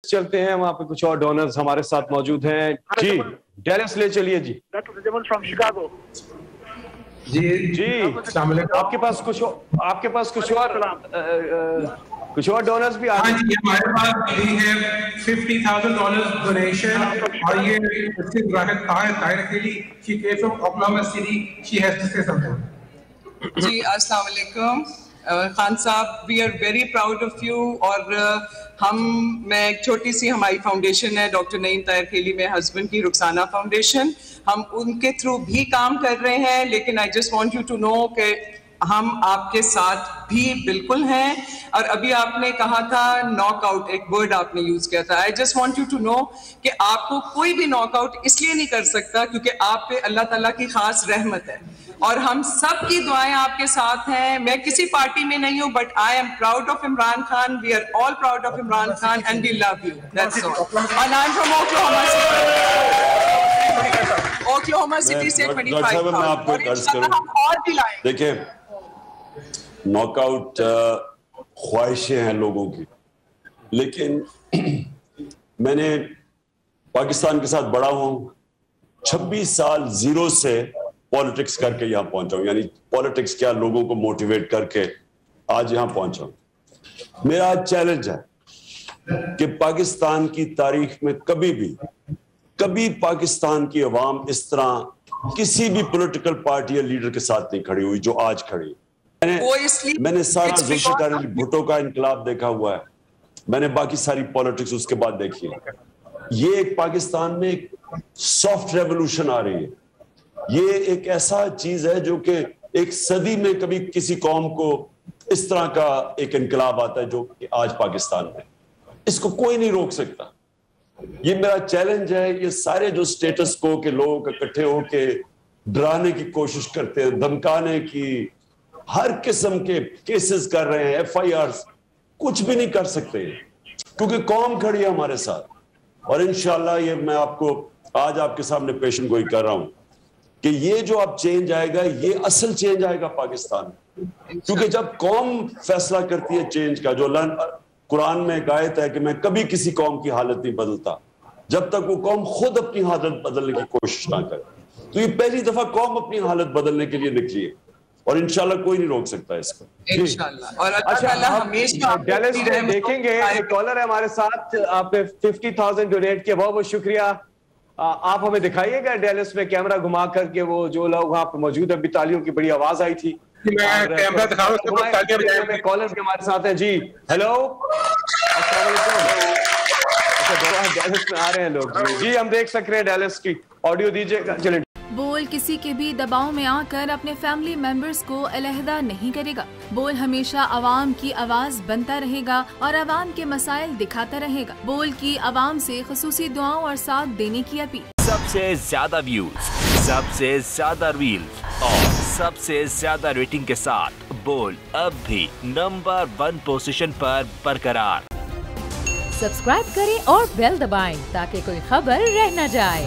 چلتے ہیں وہاں پہ کچھ اور ڈونرز ہمارے ساتھ موجود ہیں. جی ڈیلس لے چلیے. جی جی آپ کے پاس کچھ اور ڈونرز بھی آ رہے ہیں. ہمارے پاس بھی ہے $50,000 ڈونیشن اور یہ طاہر اکیلی she came from Oklahoma City. She has to say something. جی السلام علیکم Khan Sahab, we are very proud of you. اور میں ایک چھوٹی سی ہماری فاؤنڈیشن ہے ڈاکٹر نعیم طاہر اکیلی میں ہسبینڈ کی رخسانہ فاؤنڈیشن, ہم ان کے تھرو بھی کام کر رہے ہیں. لیکن I just want you to know کہ ہم آپ کے ساتھ بھی بالکل ہیں. اور ابھی آپ نے کہا تھا ناک آؤٹ, ایک ورڈ آپ نے یوز کیا تھا. I just want you to know کہ آپ کو کوئی بھی ناک آؤٹ اس لیے نہیں کر سکتا کیونکہ آپ پہ اللہ تعالیٰ کی خاص رحمت ہے, اور ہم سب کی دعائیں آپ کے ساتھ ہیں. میں کسی پارٹی میں نہیں ہوں, but I am proud of Imran Khan. We are all proud of Imran Khan and we love you. That's all. And I am from Oklahoma City سے 25,000. دیکھیں ناک آؤٹ خواہشیں ہیں لوگوں کی, لیکن میں نے پاکستان کے ساتھ بڑا ہوں, 26 سال زیرو سے پالیٹکس کر کے یہاں پہنچا ہوں. یعنی پالیٹکس کیا, لوگوں کو موٹیویٹ کر کے آج یہاں پہنچا ہوں. میرا چیلنج ہے کہ پاکستان کی تاریخ میں کبھی پاکستان کی عوام اس طرح کسی بھی پولیٹیکل پارٹی یا لیڈر کے ساتھ نہیں کھڑی ہوئی جو آج کھڑی. میں نے سارا ذوالفقار علی بھٹو کا انقلاب دیکھا ہوا ہے, میں نے باقی ساری پالیٹکس اس کے بعد دیکھی ہے. یہ ایک پاکستان میں ایک سافٹ ریولوشن آ رہی ہے. یہ ایک ایسا چیز ہے جو کہ ایک صدی میں کبھی کسی قوم کو اس طرح کا ایک انقلاب آتا ہے جو کہ آج پاکستان میں, اس کو کوئی نہیں روک سکتا. یہ میرا چیلنج ہے. یہ سارے جو سٹیٹس کو کہ لوگ اکٹھے ہو کے ڈرانے کی کوشش کرتے ہیں, دھمکانے کی, ہر قسم کے کیسز کر رہے ہیں, FIRs, کچھ بھی نہیں کر سکتے کیونکہ قوم کھڑی ہے ہمارے ساتھ. اور انشاءاللہ یہ میں آپ کو آج آپ کے سامنے پیشن گوئی کر رہا ہوں کہ یہ جو اب چینج آئے گا, یہ اصل چینج آئے گا پاکستان میں. کیونکہ جب قوم فیصلہ کرتی ہے چینج کا, جو قرآن میں ایک آیت ہے کہ میں کبھی کسی قوم کی حالت نہیں بدلتا جب تک وہ قوم خود اپنی حالت بدلنے کی کوشش نہ کرے. تو یہ پہلی دفعہ قوم اپنی حالت بدلنے کے لیے نکلی ہے, اور انشاءاللہ کوئی نہیں روک سکتا اس کو. اچھا ڈیلس دیکھیں گے, ایک کالر ہے ہمارے ساتھ, آپ نے 50,000 ڈونیٹ کیا, بہت بہت شکریہ. آپ ہمیں دکھائیے گا ڈیلس میں کیمرہ گھما کر کے وہ جو لوگ وہاں پہ موجود ہیں. تالیوں کی بڑی آواز آئی تھی. کالر بھی ہمارے ساتھ ہیں. جی ہیلو, السلام علیکم. ڈیلس میں آ رہے ہیں لوگ. جی ہم دیکھ سک رہے ہیں ڈیلس کی, آڈیو دیجیے گا. چلیں. بول کسی کے بھی دباؤ میں آ کر اپنے فیملی ممبرز کو علیحدہ نہیں کرے گا. بول ہمیشہ عوام کی آواز بنتا رہے گا اور عوام کے مسائل دکھاتا رہے گا. بول کی عوام سے خصوصی دعاؤں اور ساتھ دینے کی اپیل. سب سے زیادہ ویوز, سب سے زیادہ ریلز اور سب سے زیادہ ریٹنگ کے ساتھ بول اب بھی نمبر 1 پوزیشن پر برقرار. سبسکرائب کریں اور بیل دبائیں تاکہ کوئی خبر رہ نہ جائے.